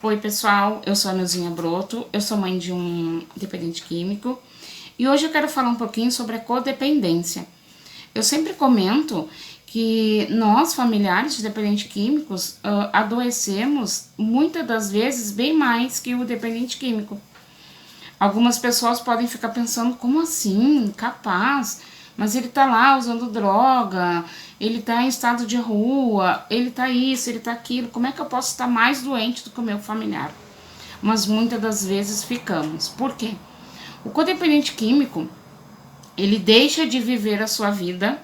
Oi pessoal, eu sou a Neuzinha Broto, eu sou mãe de um dependente químico e hoje eu quero falar um pouquinho sobre a codependência. Eu sempre comento que nós, familiares de dependentes químicos, adoecemos muitas das vezes bem mais que o dependente químico. Algumas pessoas podem ficar pensando, como assim? Capaz? Mas ele tá lá usando droga, ele tá em estado de rua, ele tá isso, ele tá aquilo. Como é que eu posso estar mais doente do que o meu familiar? Mas muitas das vezes ficamos. Por quê? O codependente químico, ele deixa de viver a sua vida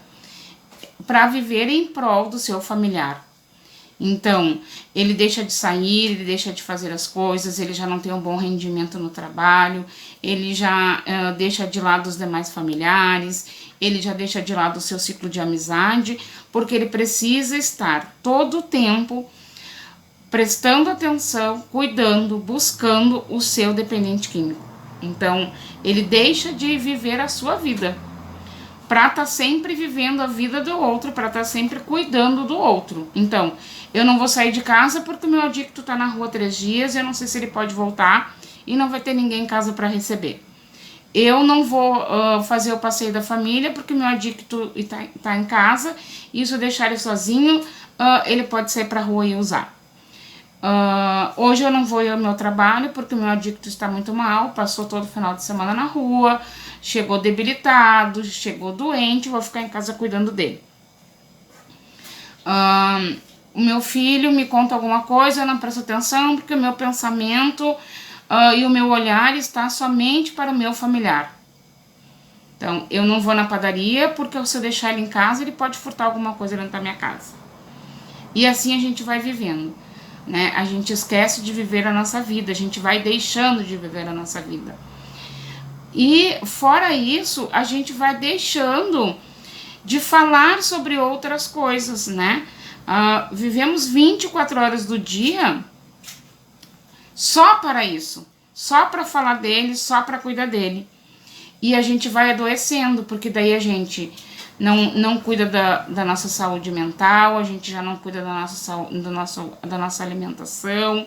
para viver em prol do seu familiar. Então, ele deixa de sair, ele deixa de fazer as coisas, ele já não tem um bom rendimento no trabalho, ele já deixa de lado os demais familiares, ele já deixa de lado o seu ciclo de amizade, porque ele precisa estar todo o tempo prestando atenção, cuidando, buscando o seu dependente químico. Então, ele deixa de viver a sua vida para estar sempre vivendo a vida do outro, para estar sempre cuidando do outro. Então, eu não vou sair de casa porque o meu adicto tá na rua 3 dias, eu não sei se ele pode voltar e não vai ter ninguém em casa para receber. Eu não vou fazer o passeio da família porque o meu adicto tá em casa, e se eu deixar ele sozinho, ele pode sair para rua e usar. Hoje eu não vou ir ao meu trabalho porque o meu adicto está muito mal, passou todo final de semana na rua, chegou debilitado, chegou doente, vou ficar em casa cuidando dele. O meu filho me conta alguma coisa, eu não presto atenção porque o meu pensamento e o meu olhar está somente para o meu familiar. Então, eu não vou na padaria porque se eu deixar ele em casa, ele pode furtar alguma coisa dentro da minha casa. E assim a gente vai vivendo, né? A gente esquece de viver a nossa vida, a gente vai deixando de viver a nossa vida. E fora isso, a gente vai deixando de falar sobre outras coisas, né? Vivemos 24 horas do dia só para isso, só para falar dele, só para cuidar dele. E a gente vai adoecendo, porque daí a gente não cuida da nossa saúde mental, a gente já não cuida da nossa alimentação,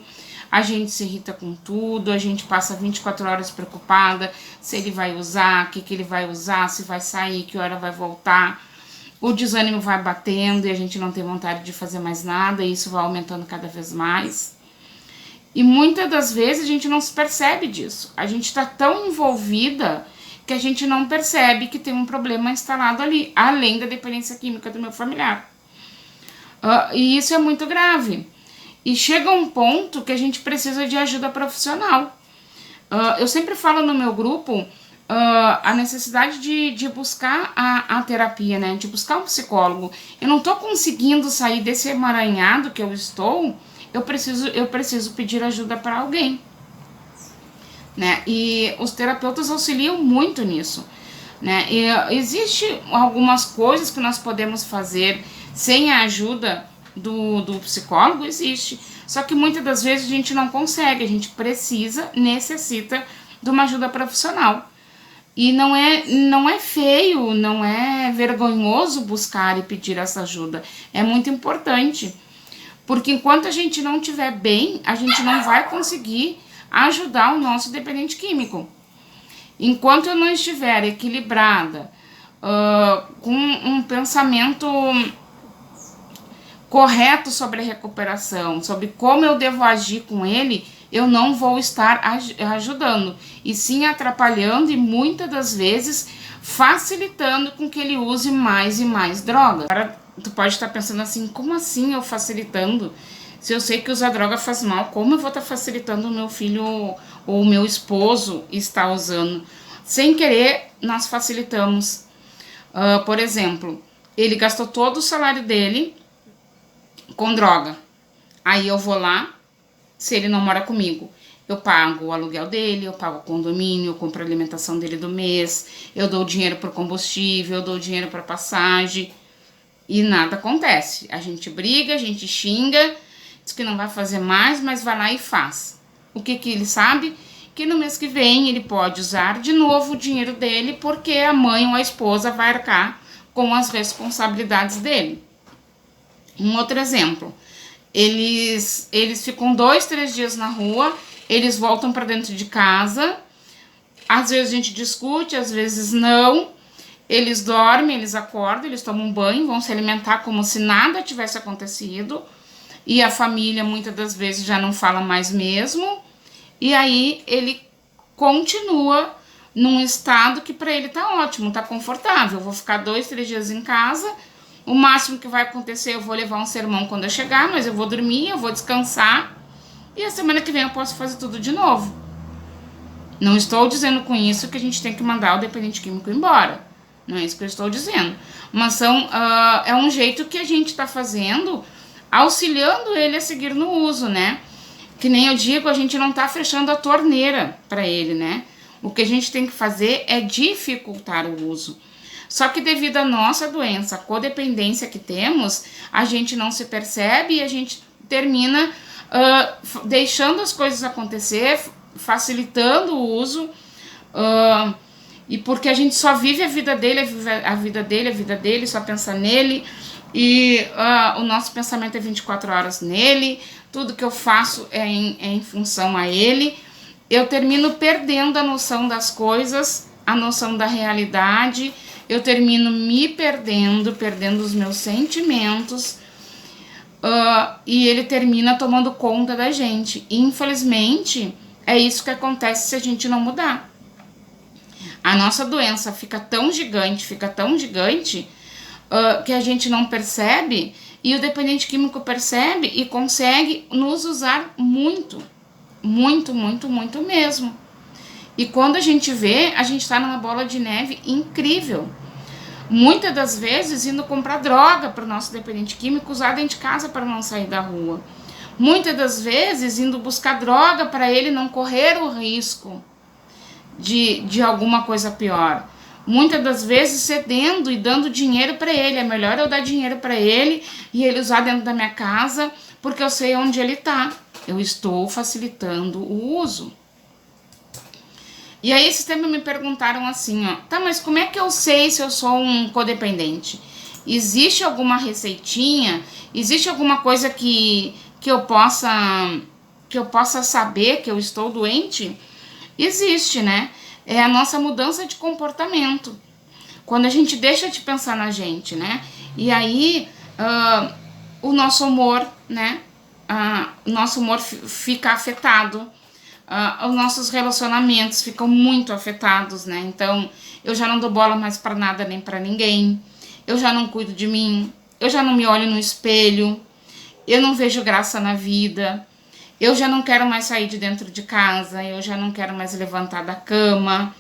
a gente se irrita com tudo, a gente passa 24 horas preocupada se ele vai usar, o que ele vai usar, se vai sair, que hora vai voltar. O desânimo vai batendo e a gente não tem vontade de fazer mais nada, e isso vai aumentando cada vez mais. E muitas das vezes a gente não se percebe disso. A gente está tão envolvida que a gente não percebe que tem um problema instalado ali, além da dependência química do meu familiar. E isso é muito grave. E chega um ponto que a gente precisa de ajuda profissional. Eu sempre falo no meu grupo a necessidade de buscar a terapia, né? De buscar um psicólogo. Eu não tô conseguindo sair desse emaranhado que eu estou, eu preciso pedir ajuda para alguém, né? E os terapeutas auxiliam muito nisso, né? E existe algumas coisas que nós podemos fazer sem a ajuda do psicólogo, existe. Só que muitas das vezes a gente não consegue, a gente necessita de uma ajuda profissional. E não é feio, não é vergonhoso buscar e pedir essa ajuda. É muito importante. Porque enquanto a gente não estiver bem, a gente não vai conseguir ajudar o nosso dependente químico. Enquanto eu não estiver equilibrada, com um pensamento correto sobre a recuperação, sobre como eu devo agir com ele, eu não vou estar ajudando, e sim atrapalhando e muitas das vezes facilitando com que ele use mais e mais drogas. Agora, tu pode estar pensando assim, como assim eu facilitando? Se eu sei que usar droga faz mal, como eu vou estar facilitando o meu filho ou o meu esposo estar usando? Sem querer, nós facilitamos. Por exemplo, ele gastou todo o salário dele com droga. Aí eu vou lá, se ele não mora comigo, eu pago o aluguel dele, eu pago o condomínio, eu compro a alimentação dele do mês, eu dou dinheiro para o combustível, eu dou dinheiro para passagem, e nada acontece. A gente briga, a gente xinga, diz que não vai fazer mais, mas vai lá e faz. O que ele sabe? Que no mês que vem ele pode usar de novo o dinheiro dele, porque a mãe ou a esposa vai arcar com as responsabilidades dele. Um outro exemplo, Eles ficam 2, 3 dias na rua, eles voltam para dentro de casa. Às vezes a gente discute, às vezes não. Eles dormem, eles acordam, eles tomam um banho, vão se alimentar como se nada tivesse acontecido. E a família muitas das vezes já não fala mais mesmo. E aí ele continua num estado que para ele tá ótimo, tá confortável. Eu vou ficar 2, 3 dias em casa. O máximo que vai acontecer, eu vou levar um sermão quando eu chegar, mas eu vou dormir, eu vou descansar. E a semana que vem eu posso fazer tudo de novo. Não estou dizendo com isso que a gente tem que mandar o dependente químico embora. Não é isso que eu estou dizendo. Mas é um jeito que a gente está fazendo, auxiliando ele a seguir no uso, né? Que nem eu digo, a gente não está fechando a torneira para ele, né? O que a gente tem que fazer é dificultar o uso. Só que devido à nossa doença, a codependência que temos, a gente não se percebe e a gente termina deixando as coisas acontecer, facilitando o uso, e porque a gente só vive a vida dele, a vida dele, só pensa nele, e o nosso pensamento é 24 horas nele, tudo que eu faço é em função a ele. Eu termino perdendo a noção das coisas, a noção da realidade, eu termino me perdendo os meus sentimentos, e ele termina tomando conta da gente. E, infelizmente, é isso que acontece se a gente não mudar. A nossa doença fica tão gigante, que a gente não percebe, e o dependente químico percebe e consegue nos usar muito, muito, muito, muito mesmo. E quando a gente vê, a gente tá numa bola de neve incrível. Muitas das vezes indo comprar droga para o nosso dependente químico, usar dentro de casa para não sair da rua. Muitas das vezes indo buscar droga para ele não correr o risco de alguma coisa pior. Muitas das vezes cedendo e dando dinheiro para ele. É melhor eu dar dinheiro para ele e ele usar dentro da minha casa, porque eu sei onde ele tá. Eu estou facilitando o uso. E aí esse tempo me perguntaram assim, ó, tá, mas como é que eu sei se eu sou um codependente? Existe alguma receitinha? Existe alguma coisa que eu possa saber que eu estou doente? Existe, né? É a nossa mudança de comportamento. Quando a gente deixa de pensar na gente, né? E aí o nosso humor, né? O nosso humor fica afetado. Os nossos relacionamentos ficam muito afetados, né? Então, eu já não dou bola mais pra nada nem pra ninguém. Eu já não cuido de mim. Eu já não me olho no espelho. Eu não vejo graça na vida. Eu já não quero mais sair de dentro de casa. Eu já não quero mais levantar da cama.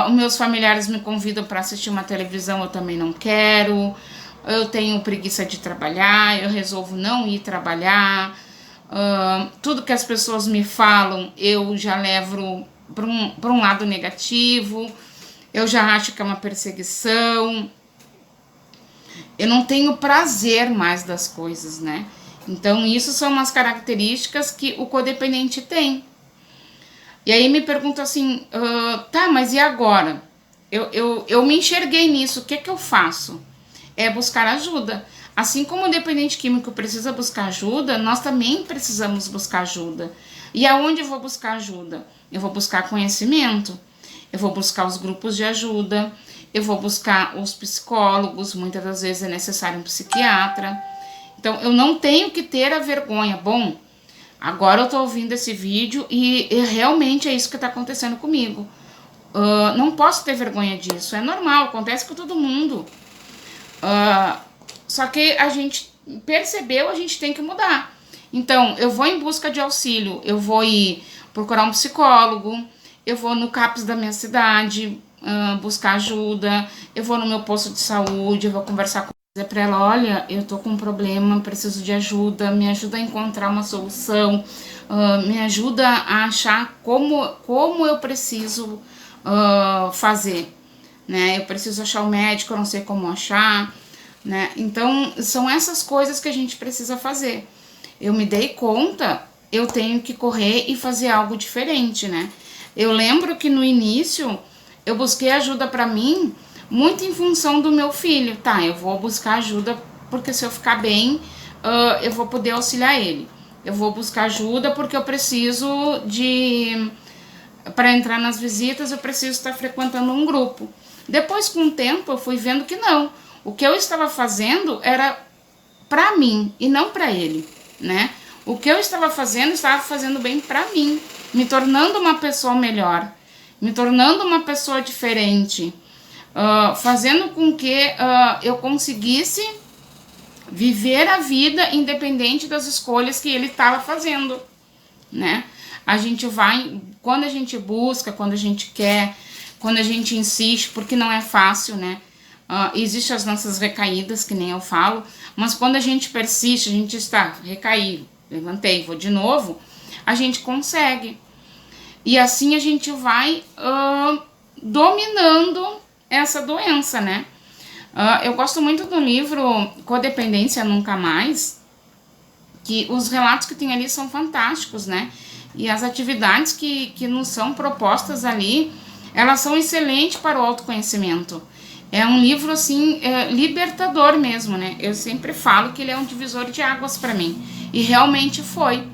Os meus familiares me convidam para assistir uma televisão, eu também não quero. Eu tenho preguiça de trabalhar. Eu resolvo não ir trabalhar. Tudo que as pessoas me falam eu já levo para um lado negativo, eu já acho que é uma perseguição, eu não tenho prazer mais das coisas, né? Então isso são umas características que o codependente tem. E aí me pergunto assim, tá, mas e agora? Eu me enxerguei nisso, o que eu faço? É buscar ajuda. Assim como o dependente químico precisa buscar ajuda, nós também precisamos buscar ajuda. E aonde eu vou buscar ajuda? Eu vou buscar conhecimento, eu vou buscar os grupos de ajuda, eu vou buscar os psicólogos, muitas das vezes é necessário um psiquiatra. Então, eu não tenho que ter a vergonha. Bom, agora eu tô ouvindo esse vídeo e realmente é isso que tá acontecendo comigo. Não posso ter vergonha disso, é normal, acontece com todo mundo. Só que a gente percebeu, a gente tem que mudar. Então, eu vou em busca de auxílio, eu vou ir procurar um psicólogo, eu vou no CAPS da minha cidade buscar ajuda, eu vou no meu posto de saúde, eu vou conversar com ela, dizer pra ela, olha, eu tô com um problema, preciso de ajuda, me ajuda a encontrar uma solução, me ajuda a achar como eu preciso fazer, né? Eu preciso achar o médico, eu não sei como achar, né? Então, são essas coisas que a gente precisa fazer. Eu me dei conta, eu tenho que correr e fazer algo diferente, né? Eu lembro que no início, eu busquei ajuda pra mim, muito em função do meu filho. Tá, eu vou buscar ajuda, porque se eu ficar bem, eu vou poder auxiliar ele. Eu vou buscar ajuda porque eu preciso para entrar nas visitas, eu preciso estar frequentando um grupo. Depois, com o tempo, eu fui vendo que não. O que eu estava fazendo era para mim e não para ele, né? O que eu estava fazendo bem para mim, me tornando uma pessoa melhor, me tornando uma pessoa diferente, fazendo com que eu conseguisse viver a vida independente das escolhas que ele estava fazendo, né? A gente vai, quando a gente busca, quando a gente quer, quando a gente insiste, porque não é fácil, né? Existem as nossas recaídas, que nem eu falo, mas quando a gente persiste, a gente está recaído, levantei, vou de novo, a gente consegue. E assim a gente vai dominando essa doença, né? Eu gosto muito do livro Codependência Nunca Mais, que os relatos que tem ali são fantásticos, né? E as atividades que nos são propostas ali, elas são excelentes para o autoconhecimento. É um livro, assim, libertador mesmo, né? Eu sempre falo que ele é um divisor de águas para mim. E realmente foi.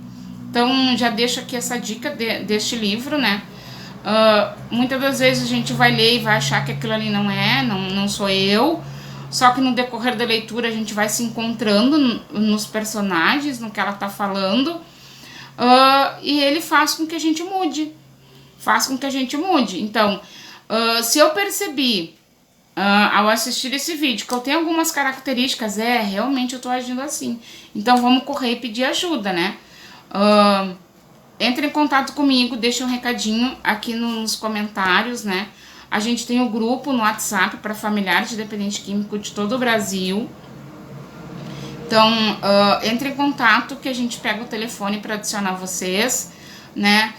Então, já deixo aqui essa dica deste livro, né? Muitas das vezes a gente vai ler e vai achar que aquilo ali não sou eu. Só que no decorrer da leitura a gente vai se encontrando nos personagens, no que ela tá falando. E ele faz com que a gente mude. Faz com que a gente mude. Então, se eu percebi ao assistir esse vídeo que eu tenho algumas características, realmente eu tô agindo assim. Então vamos correr e pedir ajuda, né? Entre em contato comigo, deixa um recadinho aqui nos comentários, né? A gente tem um grupo no WhatsApp para familiares de dependente químico de todo o Brasil. Então, entre em contato que a gente pega o telefone para adicionar vocês, né?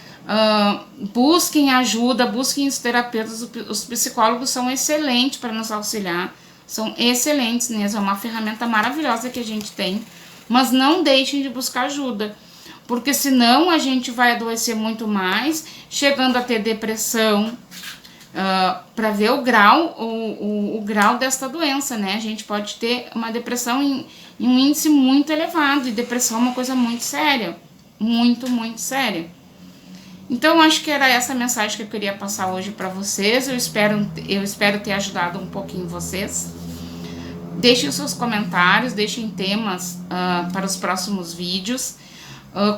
Busquem ajuda, busquem os terapeutas, os psicólogos são excelentes para nos auxiliar, são excelentes mesmo, é uma ferramenta maravilhosa que a gente tem, mas não deixem de buscar ajuda, porque senão a gente vai adoecer muito mais, chegando a ter depressão, para ver o grau desta doença, né? A gente pode ter uma depressão em um índice muito elevado, e depressão é uma coisa muito séria, muito, muito séria. Então, acho que era essa a mensagem que eu queria passar hoje para vocês. Eu espero ter ajudado um pouquinho vocês. Deixem os seus comentários, deixem temas para os próximos vídeos.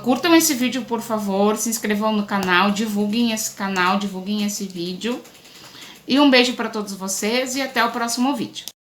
Curtam esse vídeo, por favor, se inscrevam no canal, divulguem esse canal, divulguem esse vídeo. E um beijo para todos vocês e até o próximo vídeo.